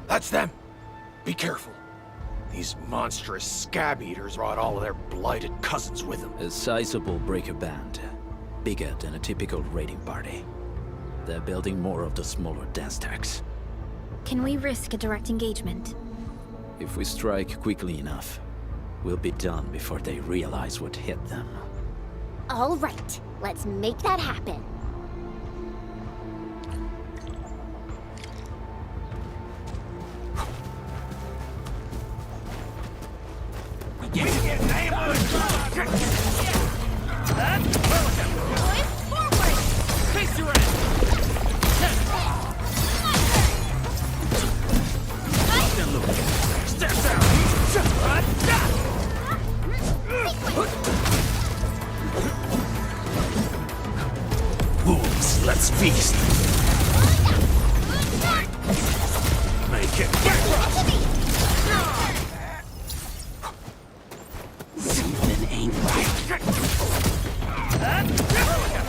That's them! Be careful. These monstrous scab eaters brought all of their blighted cousins with them. A sizable breaker band. Bigger than a typical raiding party. They're building more of the smaller dance tags. Can we risk a direct engagement? If we strike quickly enough, we'll be done before they realize what hit them. All right, let's make that happen. Wolves, let's feast. Make it something ain't right.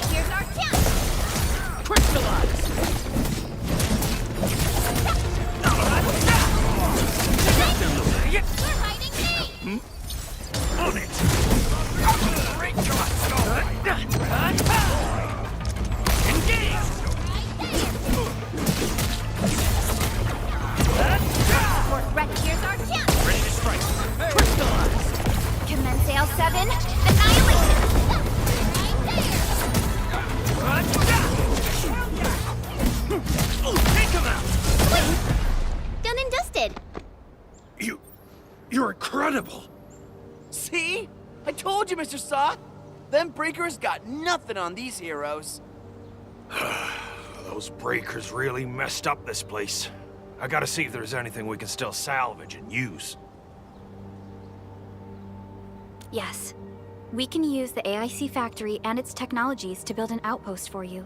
Here's our chance! Crystallize! We're hiding me! On it! Support ready, here's our chance! Ready to strike. Crystallize! Commence AL7, annihilation! Take him out! Done and dusted! You're incredible! See? I told you, Mr. Saw! Them breakers got nothing on these heroes. Those breakers really messed up this place. I gotta see if there's anything we can still salvage and use. Yes. We can use the AIC factory and its technologies to build an outpost for you.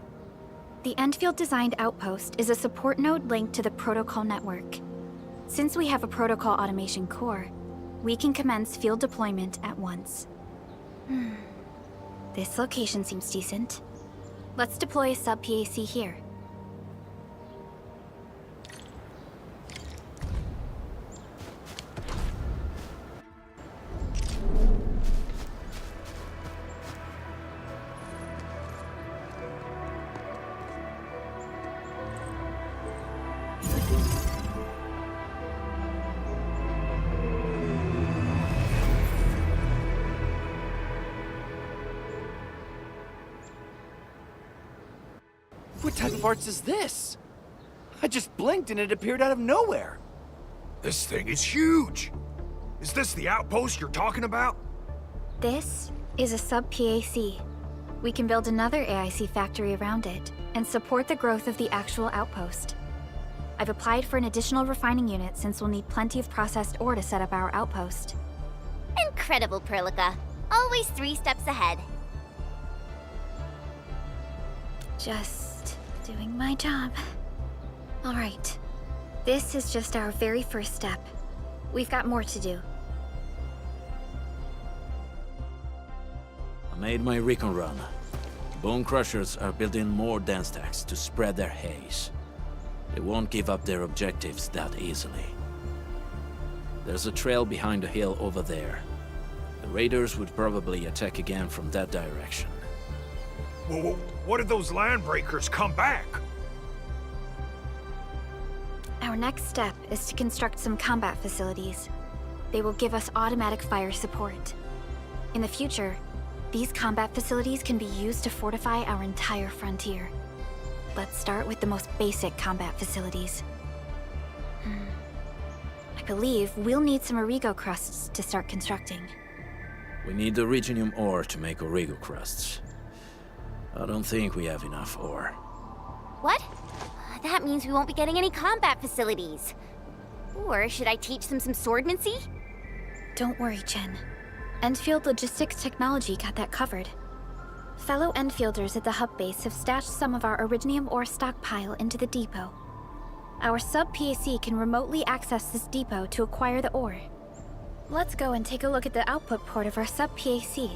The Endfield designed outpost is a support node linked to the protocol network. Since we have a protocol automation core, we can commence field deployment at once. This location seems decent. Let's deploy a sub-PAC here. What type of arts is this? I just blinked and it appeared out of nowhere. This thing is huge! Is this the outpost you're talking about? This is a sub-PAC. We can build another AIC factory around it and support the growth of the actual outpost. I've applied for an additional refining unit since we'll need plenty of processed ore to set up our outpost. Incredible, Perlica. Always 3 steps ahead. Just doing my job. All right. This is just our very first step. We've got more to do. I made my recon run. Bone Crushers are building more dance stacks to spread their haze. They won't give up their objectives that easily. There's a trail behind the hill over there. The raiders would probably attack again from that direction. Whoa, what if those landbreakers come back? Our next step is to construct some combat facilities. They will give us automatic fire support. In the future, these combat facilities can be used to fortify our entire frontier. Let's start with the most basic combat facilities. I believe we'll need some Origo crusts to start constructing. We need the Originium ore to make Origo crusts. I don't think we have enough ore. What? That means we won't be getting any combat facilities. Or should I teach them some swordmancy? Don't worry, Chen. Endfield Logistics Technology got that covered. Fellow Enfielders at the hub base have stashed some of our Originium ore stockpile into the depot. Our sub-PAC can remotely access this depot to acquire the ore. Let's go and take a look at the output port of our sub-PAC.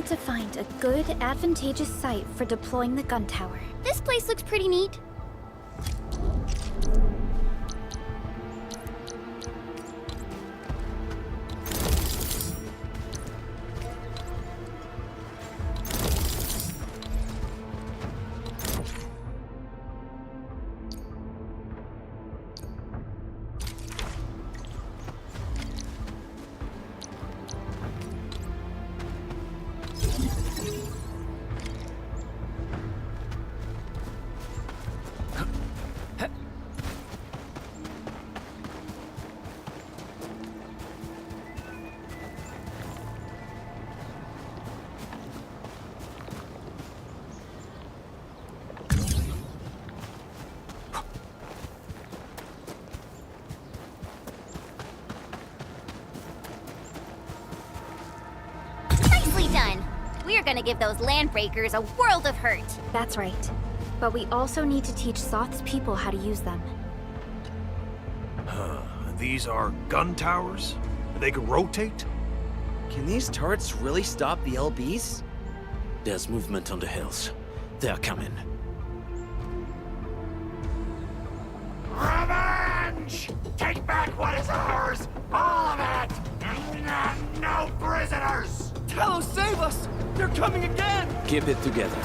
need to find a good, advantageous site for deploying the gun tower. This place looks pretty neat. Nicely done. We are gonna give those landbreakers a world of hurt. That's right. But we also need to teach Soth's people how to use them. These are gun towers? They can rotate? Can these turrets really stop the LBs? There's movement on the hills. They're coming. Revenge! Take back what is ours! All of it! And no prisoners! Talos, save us! They're coming again! Keep it together.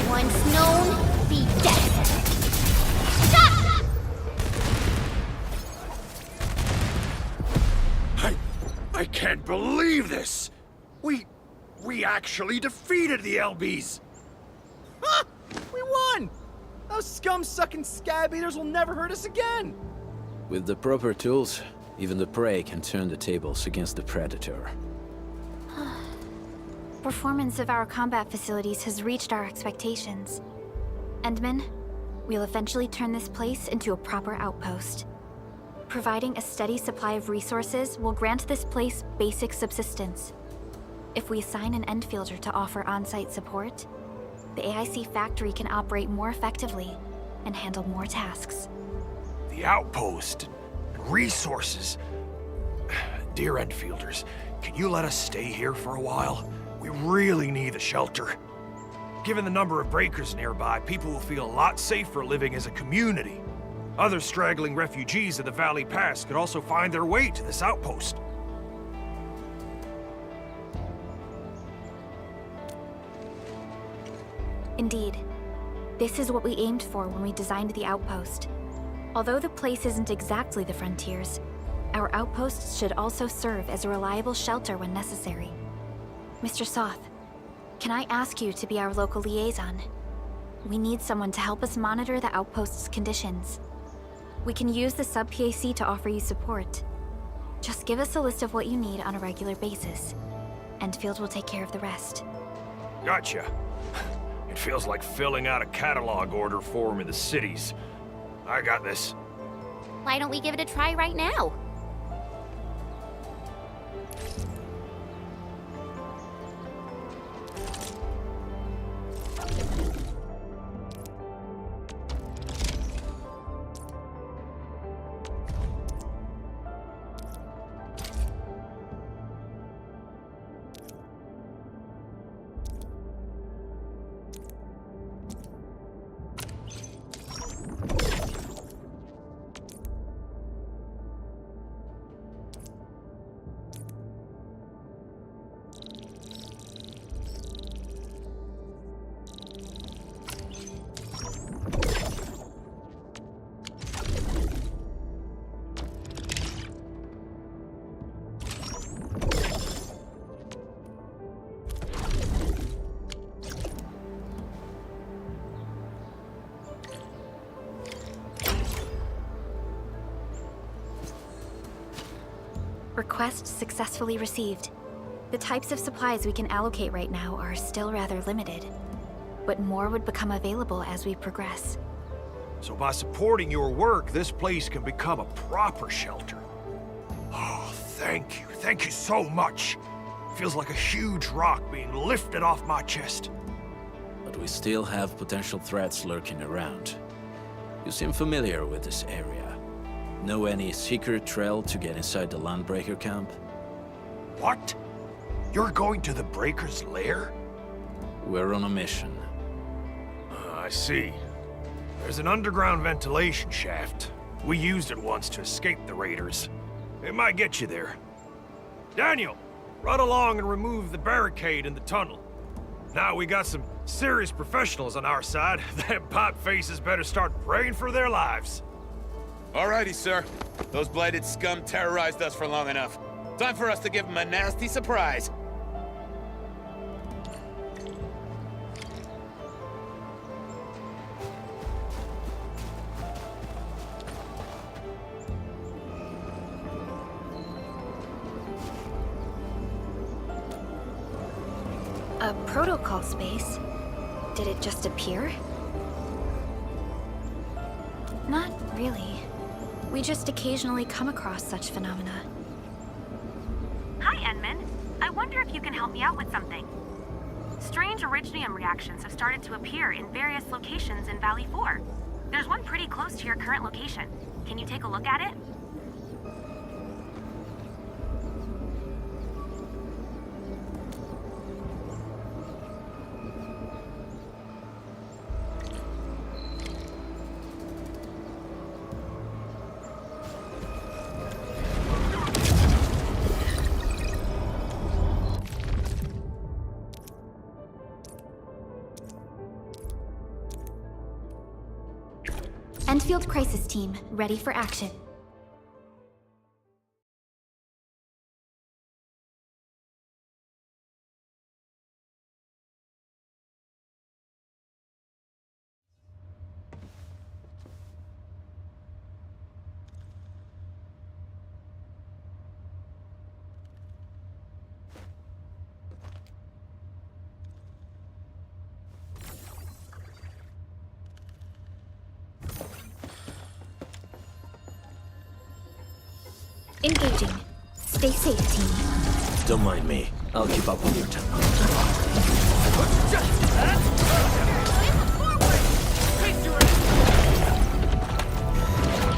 Once known, be dead. Stop! I can't believe this! We actually defeated the LBs! Ha! We won! Those scum-sucking scab eaters will never hurt us again! With the proper tools, even the prey can turn the tables against the predator. Performance of our combat facilities has reached our expectations. Endman, we'll eventually turn this place into a proper outpost. Providing a steady supply of resources will grant this place basic subsistence. If we assign an Endfielder to offer on-site support, the AIC factory can operate more effectively and handle more tasks. The outpost and resources. Dear Endfielders, can you let us stay here for a while? We really need the shelter. Given the number of breakers nearby, people will feel a lot safer living as a community. Other straggling refugees of the Valley Pass could also find their way to this outpost. Indeed. This is what we aimed for when we designed the outpost. Although the place isn't exactly the frontiers, our outposts should also serve as a reliable shelter when necessary. Mr. Soth, can I ask you to be our local liaison? We need someone to help us monitor the outpost's conditions. We can use the sub-PAC to offer you support. Just give us a list of what you need on a regular basis. Endfield will take care of the rest. Gotcha. It feels like filling out a catalog order form in the cities. I got this. Why don't we give it a try right now? Request successfully received. The types of supplies we can allocate right now are still rather limited, but more would become available as we progress. So by supporting your work, this place can become a proper shelter. Oh, thank you so much. Feels like a huge rock being lifted off my chest. But we still have potential threats lurking around. You seem familiar with this area. Know any secret trail to get inside the Landbreaker camp? What? You're going to the Breaker's lair? We're on a mission. I see. There's an underground ventilation shaft. We used it once to escape the raiders. It might get you there. Daniel, run along and remove the barricade in the tunnel. Now we got some serious professionals on our side. Them pot faces better start praying for their lives. Alrighty, sir. Those blighted scum terrorized us for long enough. Time for us to give them a nasty surprise. A protocol space? Did it just appear? Not really. We just occasionally come across such phenomena. Hi, Enman. I wonder if you can help me out with something. Strange originium reactions have started to appear in various locations in Valley 4. There's one pretty close to your current location. Can you take a look at it? Endfield Crisis Team, ready for action. Engaging. Stay safe, team. Don't mind me. I'll keep up with your tempo.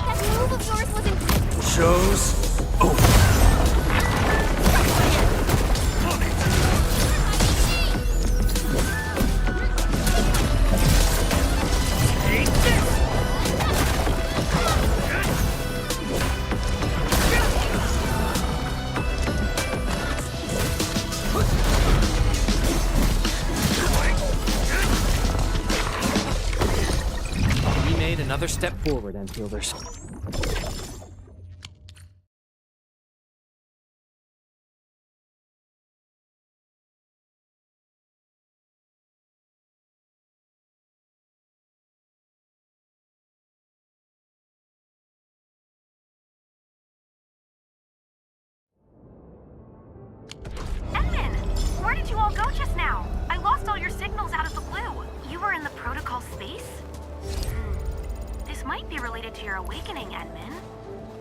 That move of yours wasn't... Shows over. Another step forward, Enfielders. Enman! Where did you all go just now? I lost all your signals out of the blue. You were in the protocol space? This might be related to your awakening, Enman.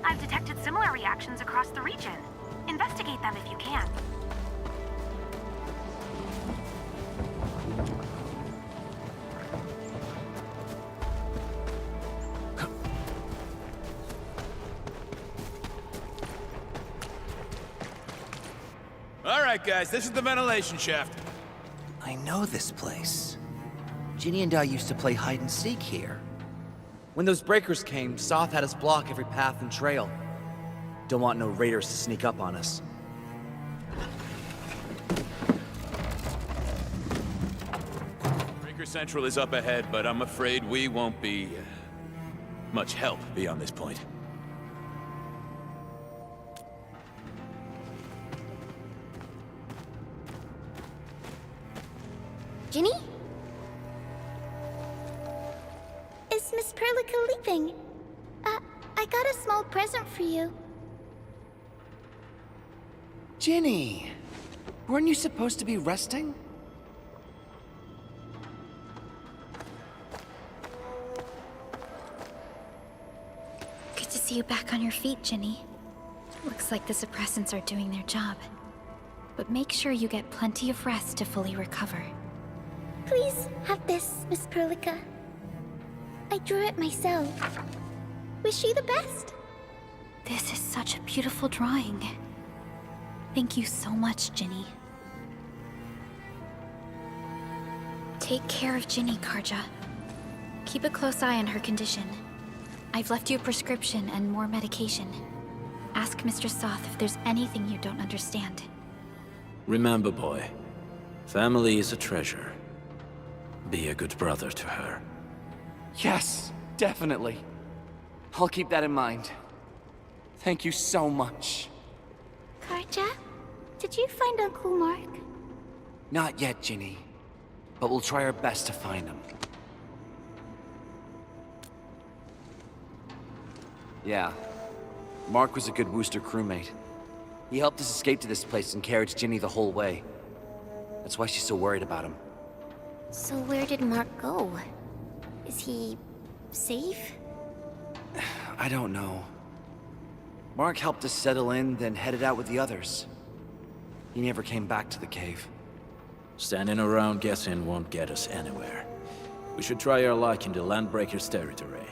I've detected similar reactions across the region. Investigate them if you can. Alright, guys, this is the ventilation shaft. I know this place. Ginny and I used to play hide and seek here. When those breakers came, Soth had us block every path and trail. Don't want no raiders to sneak up on us. Breaker Central is up ahead, but I'm afraid we won't be much help beyond this point. Ginny? Is Miss Perlica leaving? I got a small present for you. Ginny! Weren't you supposed to be resting? Good to see you back on your feet, Ginny. Looks like the suppressants are doing their job. But make sure you get plenty of rest to fully recover. Please have this, Miss Perlica. I drew it myself. Wish you the best. This is such a beautiful drawing. Thank you so much, Ginny. Take care of Ginny, Karja. Keep a close eye on her condition. I've left you a prescription and more medication. Ask Mr. Soth if there's anything you don't understand. Remember, boy, family is a treasure. Be a good brother to her. Yes, definitely. I'll keep that in mind. Thank you so much. Karja, did you find Uncle Mark? Not yet, Ginny. But we'll try our best to find him. Yeah. Mark was a good Wooster crewmate. He helped us escape to this place and carried Ginny the whole way. That's why she's so worried about him. So where did Mark go? Is he... safe? I don't know. Mark helped us settle in, then headed out with the others. He never came back to the cave. Standing around guessing won't get us anywhere. We should try our luck in the Landbreakers' territory.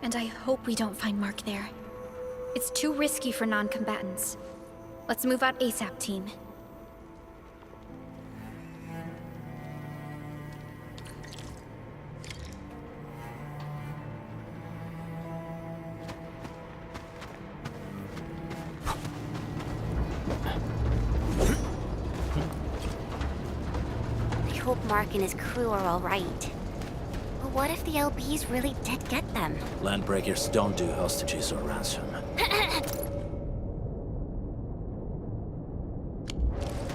And I hope we don't find Mark there. It's too risky for non-combatants. Let's move out ASAP, team. I hope Mark and his crew are all right. But what if the LBs really did get them? Landbreakers don't do hostages or ransom.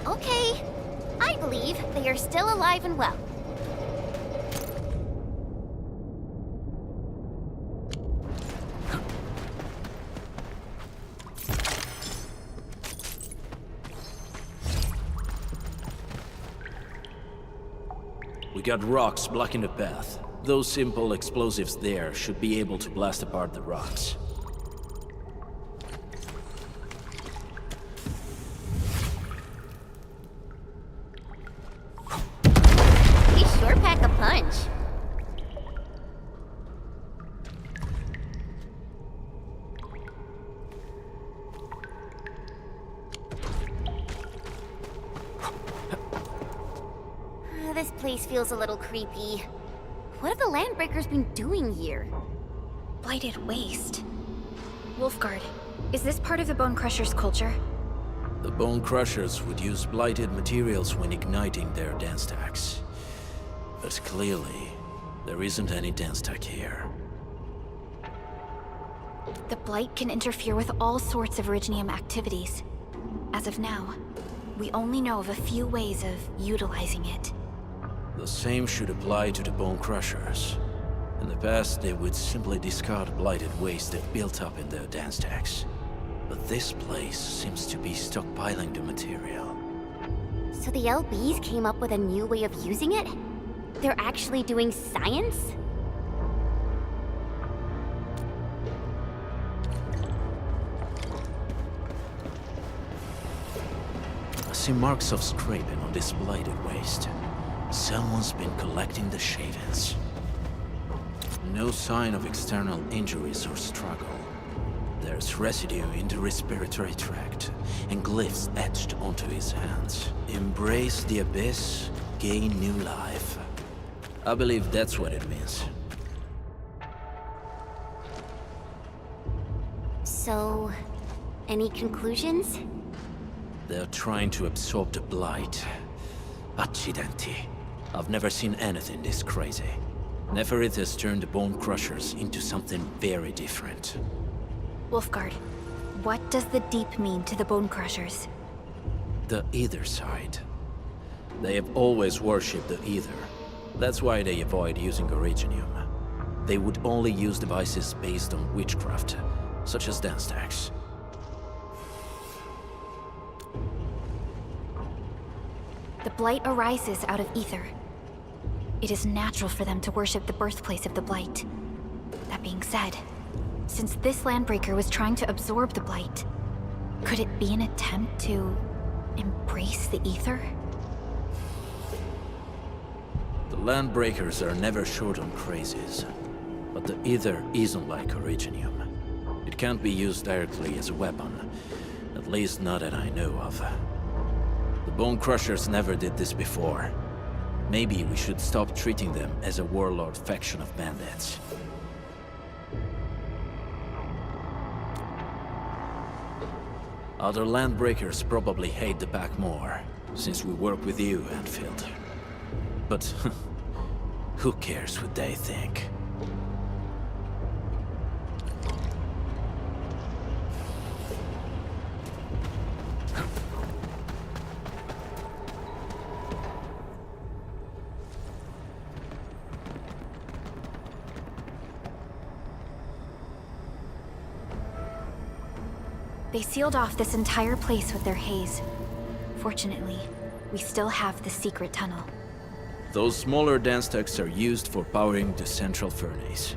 Okay. I believe they are still alive and well. We got rocks blocking the path. Those simple explosives there should be able to blast apart the rocks. He sure pack a punch. This place feels a little creepy. What have the Landbreakers been doing here? Blighted waste. Wolfguard, is this part of the Bone Crusher's culture? The Bone Crushers would use blighted materials when igniting their dance stacks. But clearly, there isn't any dance stack here. The Blight can interfere with all sorts of Originium activities. As of now, we only know of a few ways of utilizing it. The same should apply to the Bone Crushers. In the past, they would simply discard blighted waste that built up in their dance stacks. But this place seems to be stockpiling the material. So the LBs came up with a new way of using it? They're actually doing science? I see marks of scraping on this blighted waste. Someone's been collecting the shavings. No sign of external injuries or struggle. There's residue in the respiratory tract, and glyphs etched onto his hands. Embrace the abyss, gain new life. I believe that's what it means. So, any conclusions? They're trying to absorb the blight. Accidenti. I've never seen anything this crazy. Neferith has turned the Bone Crushers into something very different. Wolfguard, what does the Deep mean to the Bone Crushers? The Ether side. They have always worshipped the Ether. That's why they avoid using Originium. They would only use devices based on witchcraft, such as dance stacks. The Blight arises out of Ether. It is natural for them to worship the birthplace of the Blight. That being said, since this Landbreaker was trying to absorb the Blight, Could it be an attempt to embrace the ether? The Landbreakers are never short on crazes, but the ether isn't like Originium. It can't be used directly as a weapon, at least not that I know of. The Bone Crushers never did this before. Maybe we should stop treating them as a warlord faction of bandits. Other Landbreakers probably hate the pack more, since we work with you, Endfield. But who cares what they think? They sealed off this entire place with their haze. Fortunately, we still have the secret tunnel. Those smaller dance stacks are used for powering the central furnace.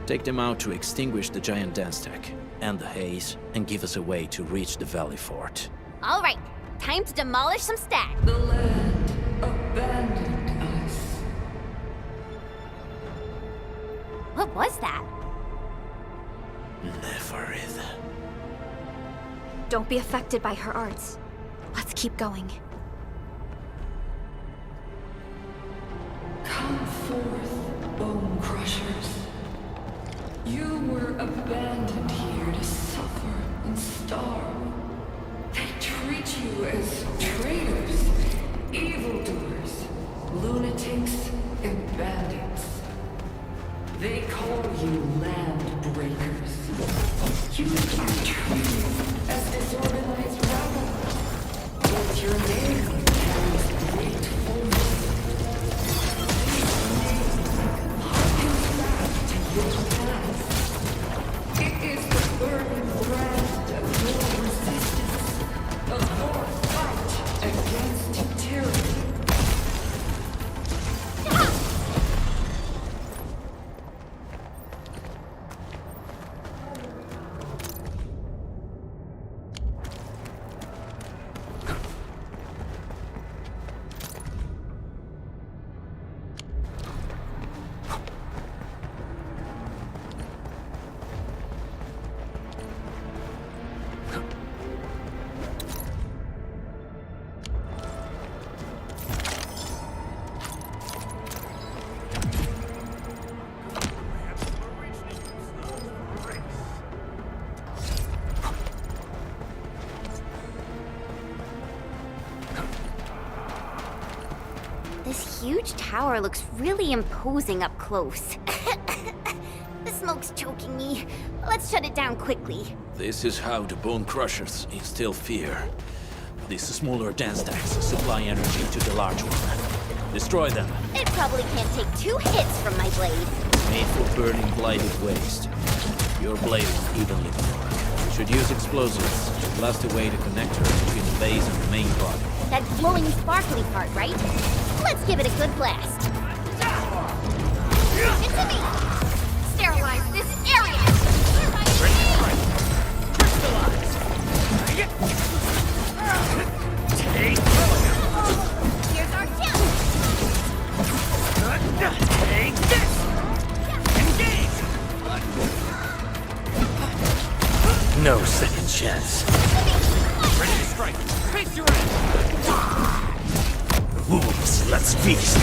Take them out to extinguish the giant dance stack, and the haze, and give us a way to reach the Valley Fort. All right, time to demolish some stacks. The land abandoned us. What was that? Neverith. Don't be affected by her arts. Let's keep going. Come forth, Bone Crushers. You were abandoned here to suffer and starve. They treat you as traitors, evildoers, lunatics, and bandits. They call you land breakers. You are treated as disorganized rabble. Yet your name carries great force. Harkens back to your past. It is the burning brand of your resistance, of your fight against tyranny. This huge tower looks really imposing up close. The smoke's choking me. Let's shut it down quickly. This is how the Bone Crushers instill fear. These smaller dance stacks supply energy to the large one. Destroy them. It probably can't take 2 hits from my blade. Made for burning blighted waste. Your blade will evenly work. Should use explosives to blast away the connector between the base and the main body. That glowing, sparkly part, right? Let's give it a good blast. It's me! Sterilize this area! Here's our chance! Take this! Engage! No second chance. Ready to strike. Face your end! Wolves, let's feast.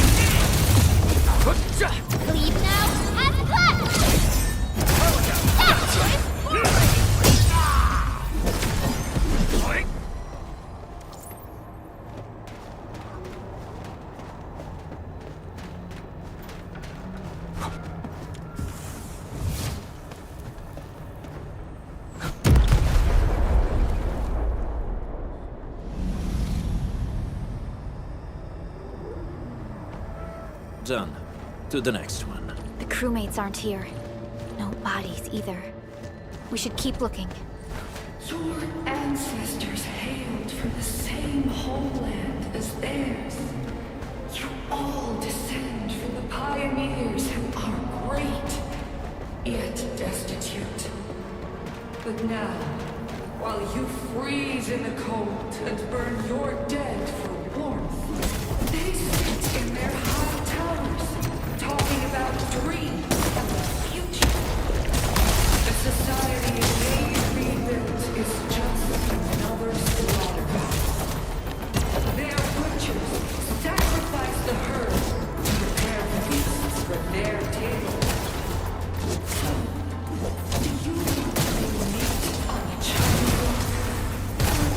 Leave now and left! Done. To the next one. The crewmates aren't here. No bodies either. We should keep looking. Your ancestors hailed from the same homeland as theirs. You all descend from the pioneers who are great, yet destitute. But now, while you freeze in the cold and burn your dead for warmth. They sit in their high towers, talking about dreams and the future. The society they rebuilt is just another slaughterhouse. Their butchers sacrifice the herd to prepare feasts for their table. Do you want to meet on a chopping block?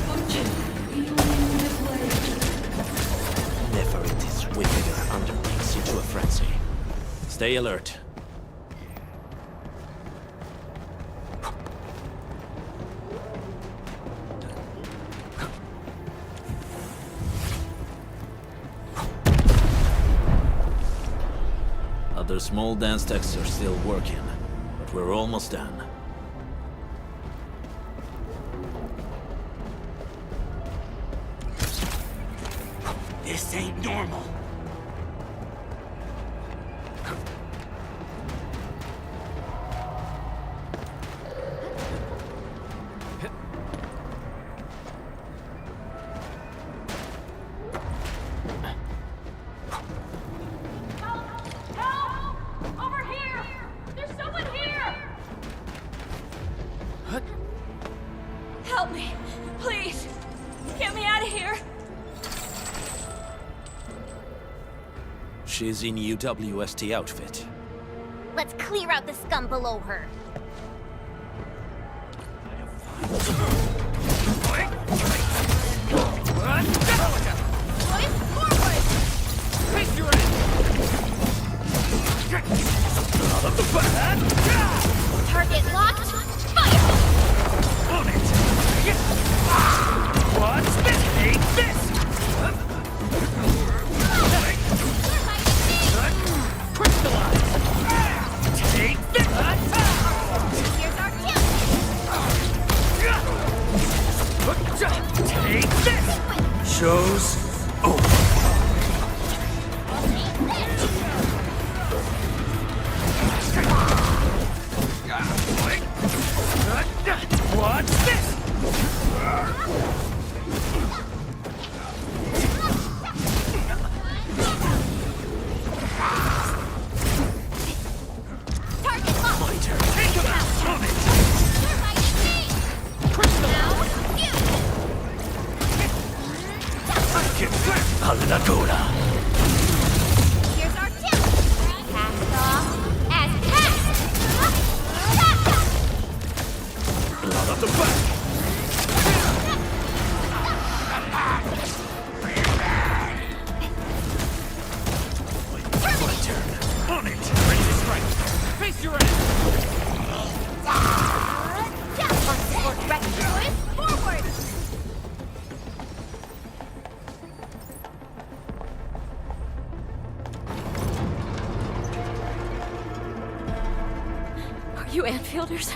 Butcher wielding the blade? Never it is whipping your underlings into a frenzy. Stay alert. Other small dance techs are still working, but we're almost done. This ain't normal. Help! Over here! There's someone here! Help me! Please! Get me out of here! She's in UWST outfit. Let's clear out the scum below her. Target locked. Fire! On it! What's this? Take this! Crystallize! Take this! Here's our kill. Take this! Show's over. What's this? Target locked. My turn. Take him out! On it! You're fighting me. Now, you. All'ancora! Here's our kill. Cast off as cast. Blood at the back! My turn. On it! Ready to strike! Face your enemy! Onslaught ready. Forward. Are you Anfielders?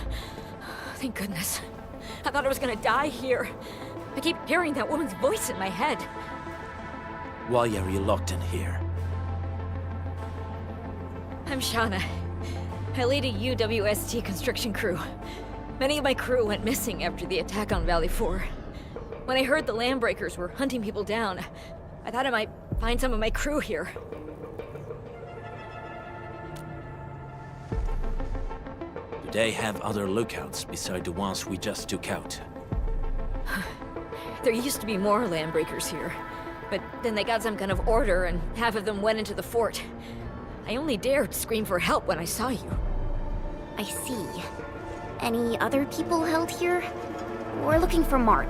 Thank goodness. I thought I was gonna die here. I keep hearing that woman's voice in my head. Why are you locked in here? I'm Shauna. I lead a UWST construction crew. Many of my crew went missing after the attack on Valley 4. When I heard the Landbreakers were hunting people down, I thought I might find some of my crew here. Do they have other lookouts beside the ones we just took out? There used to be more Landbreakers here, but then they got some kind of order and half of them went into the fort. I only dared scream for help when I saw you. I see. Any other people held here? We're looking for Mark.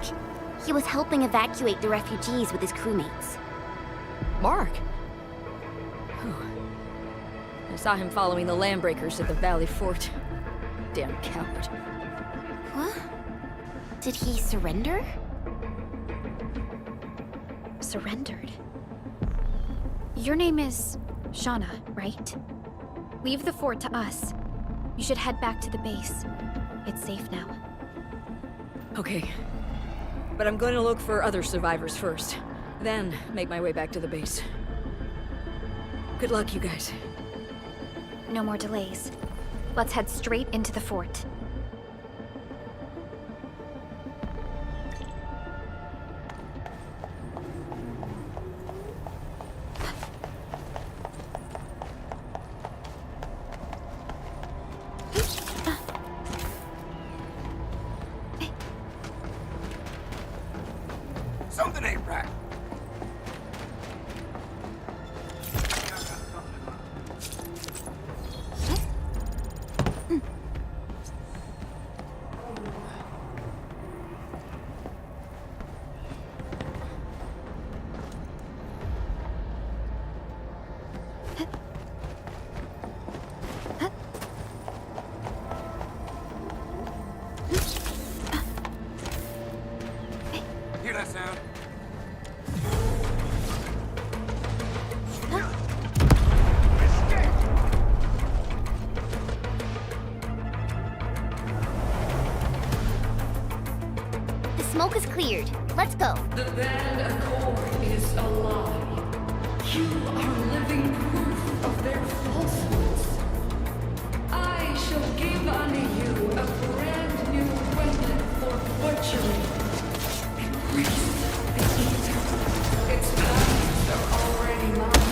He was helping evacuate the refugees with his crewmates. Mark? Oh. I saw him following the Landbreakers at the Valley Fort. Damn coward. What? Did he surrender? Surrendered. Your name is Shauna, right? Leave the fort to us. You should head back to the base. It's safe now. Okay. But I'm going to look for other survivors first. Then make my way back to the base. Good luck, you guys. No more delays. Let's head straight into the fort. smoke is cleared. Let's go. The Band Accord is a lie. You are living proof of their falsehoods. I shall give unto you a brand new weapon for butchery. Embrace the ether. Its powers are already mine.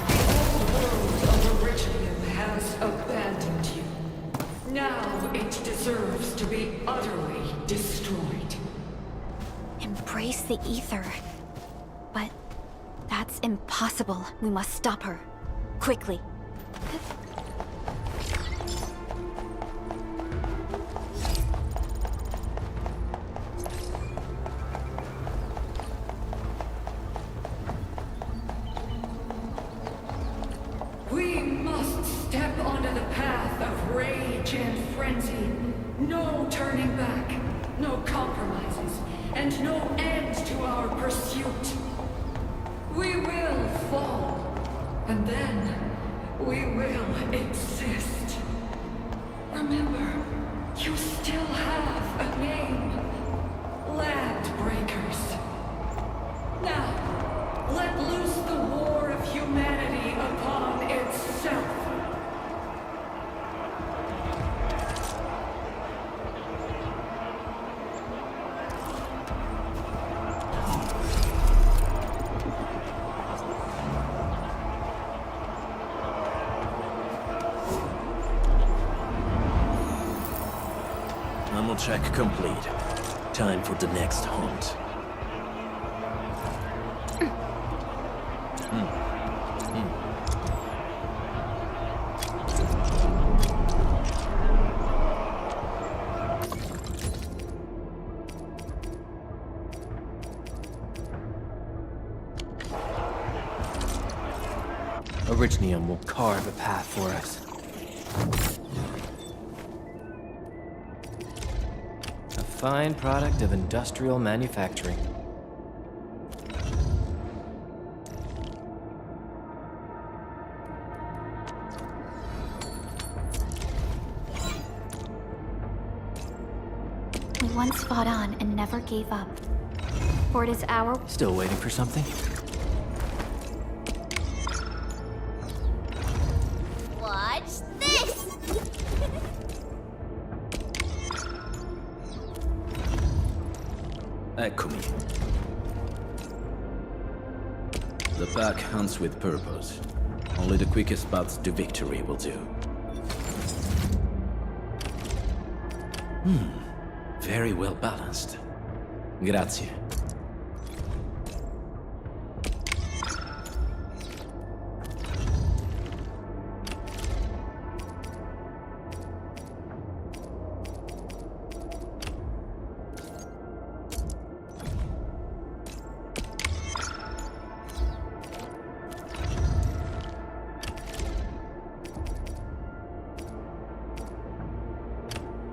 The old world of Originium has abandoned you. Now it deserves to be utterly destroyed. Embrace the ether. But that's impossible. We must stop her. Quickly. We must step onto the path of rage and frenzy. No turning back, no compromises, and no end to our pursuit. We will fall, and then we will exist. Remember, you still have a name. Landbreakers. Now, let loose the war of humanity upon itself. Ammo check complete. Time for the next hunt. Originium will carve a path for us. A fine product of industrial manufacturing. We once fought on and never gave up. For it is our... Still waiting for something? Watch this! Eccomi. The pack hunts with purpose. Only the quickest path to victory will do. Very well balanced. Grazie.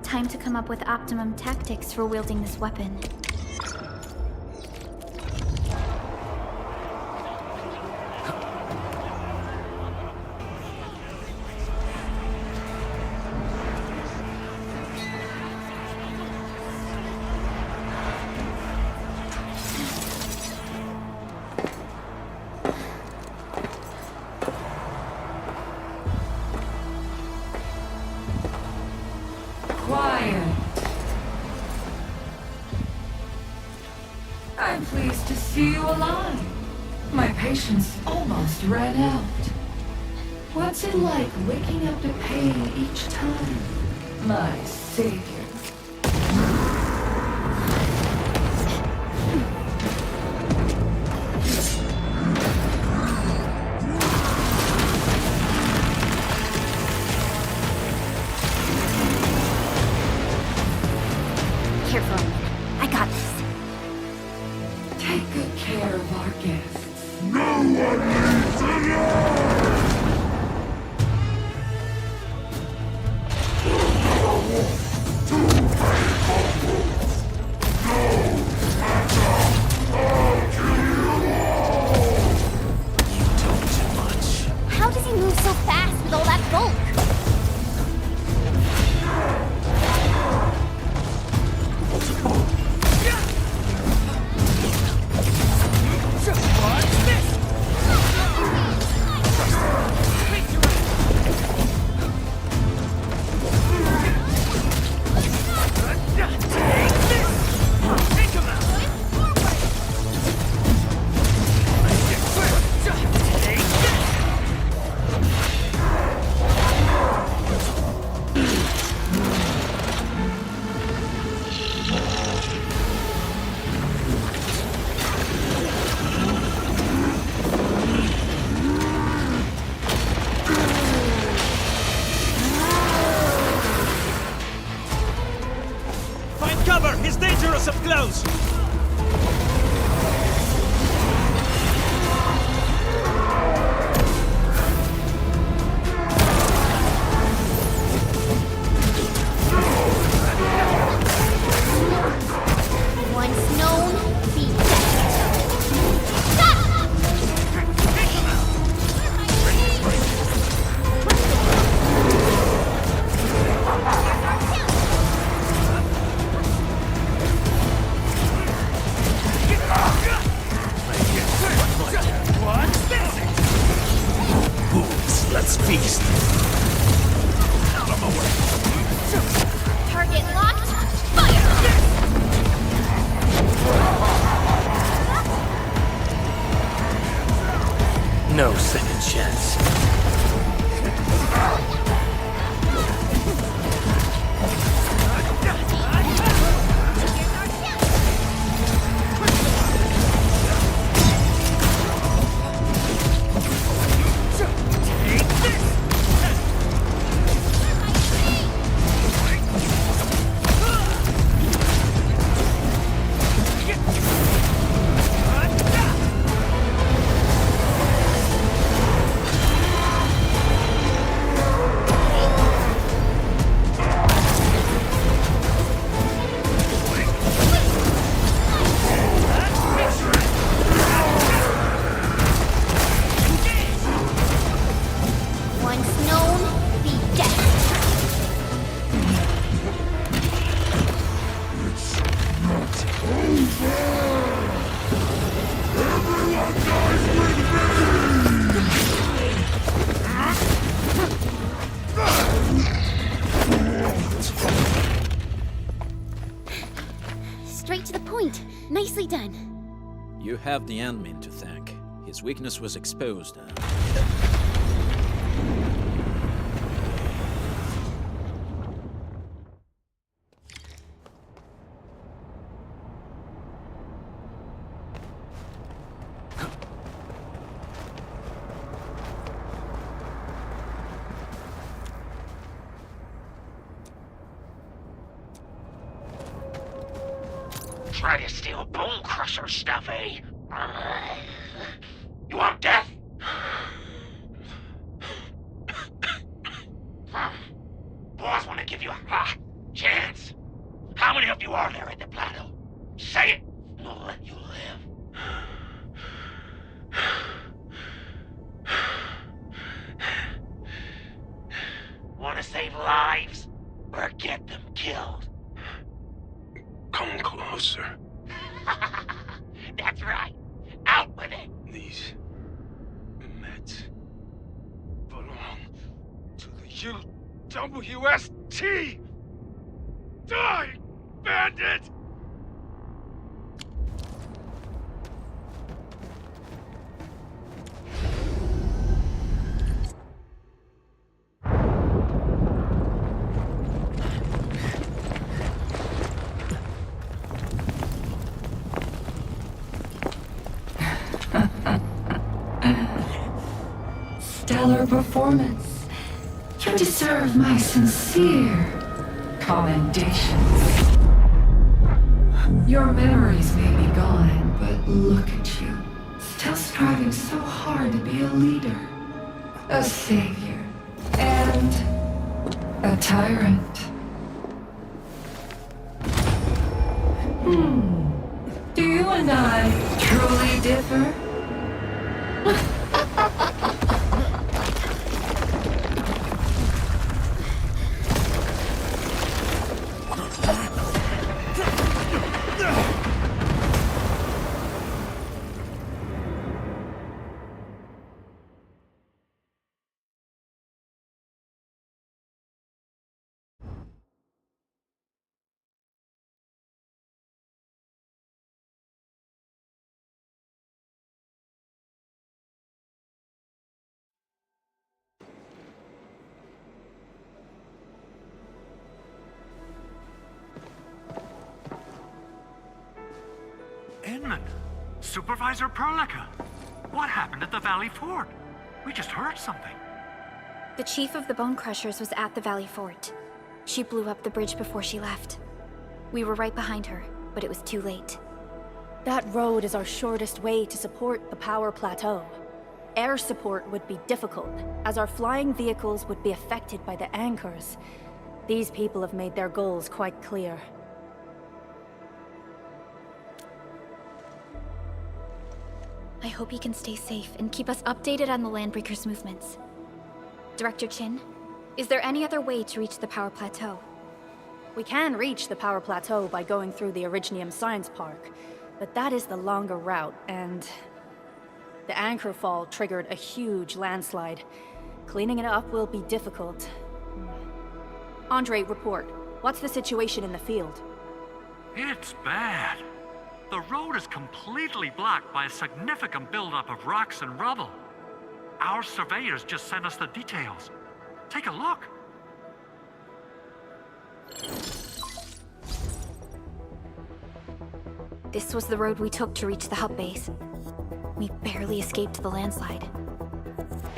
Time to come up with optimum tactics for wielding this weapon. Quiet. I'm pleased to see you alive. My patience almost ran out. What's it like waking up to pain each time? My savior. Careful. I got this. Take good care of our guests. To those! Once known, be Let's feast. Out of my way. target locked. Fire! No second chance. Once known, be dead. Straight to the point. Nicely done. You have the Endmin to thank. His weakness was exposed. Try to steal Bone Crusher stuff, eh? You want death? Boys want to give you a chance. How many of you are there at the plateau? Say it, and we'll let you live. Want to save lives, or get them killed? Come closer. That's right. Out with it. These meds belong to the UWST! Die, bandit! Stellar performance. You deserve my sincere commendations. Your memories may be gone, but look at you. Still striving so hard to be a leader, a savior, and a tyrant. Do you and I truly differ? Inman, Supervisor Perlica, what happened at the Valley Fort? We just heard something. The chief of the Bone Crushers was at the Valley Fort. She blew up the bridge before she left. We were right behind her. but it was too late. That road is our shortest way to support the power plateau. Air support would be difficult, as our flying vehicles would be affected by the anchors. These people have made their goals quite clear. I hope he can stay safe and keep us updated on the Landbreakers' movements. Director Chin, is there any other way to reach the power plateau? We can reach the power plateau by going through the Originium Science Park, but that is the longer route, and the anchor fall triggered a huge landslide. Cleaning it up will be difficult. Andre, report. What's the situation in the field? It's bad. The road is completely blocked by a significant buildup of rocks and rubble. Our surveyors just sent us the details. Take a look. This was the road we took to reach the hub base. We barely escaped the landslide.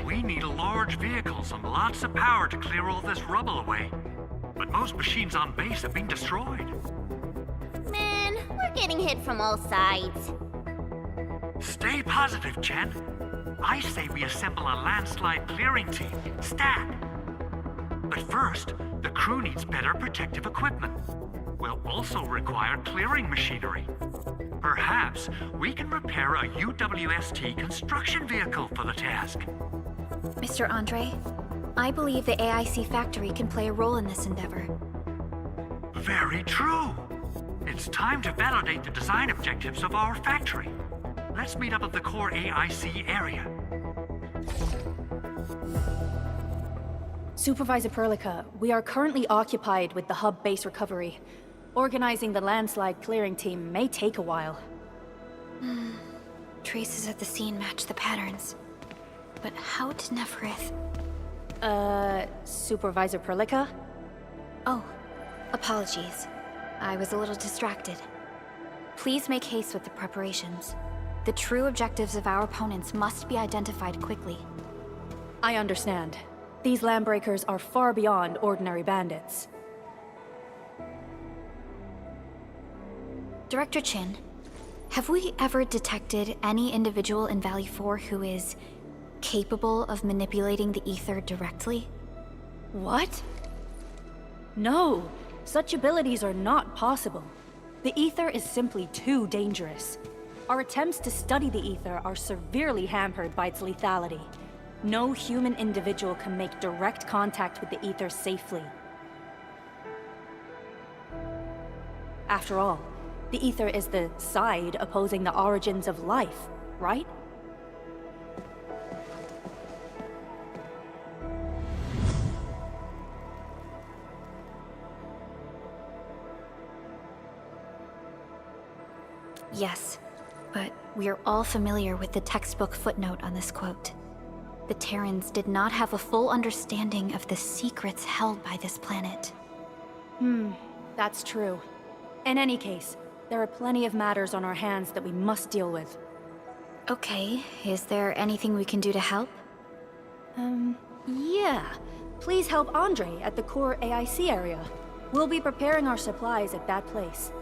We need large vehicles and lots of power to clear all this rubble away. But most machines on base have been destroyed. Man, we're getting hit from all sides. Stay positive, Chen. I say we assemble a landslide clearing team, stat. But first, the crew needs better protective equipment. We'll also require clearing machinery. Perhaps we can repair a UWST construction vehicle for the task. Mr. Andre, I believe the AIC factory can play a role in this endeavor. Very true. It's time to validate the design objectives of our factory. Let's meet up at the core AIC area. Supervisor Perlica, we are currently occupied with the hub base recovery. Organizing the landslide clearing team may take a while. Traces at the scene match the patterns. But how did Neferith... Supervisor Perlica? Oh, apologies. I was a little distracted. Please make haste with the preparations. The true objectives of our opponents must be identified quickly. I understand. These Landbreakers are far beyond ordinary bandits. Director Chin, have we ever detected any individual in Valley 4 who is capable of manipulating the ether directly? What? No, such abilities are not possible. The ether is simply too dangerous. Our attempts to study the ether are severely hampered by its lethality. No human individual can make direct contact with the ether safely. After all, the ether is the side opposing the origins of life, right? Yes, but we are all familiar with the textbook footnote on this quote. The Terrans did not have a full understanding of the secrets held by this planet. That's true. In any case, there are plenty of matters on our hands that we must deal with. Okay, is there anything we can do to help? Yeah. Please help Andre at the core AIC area. We'll be preparing our supplies at that place.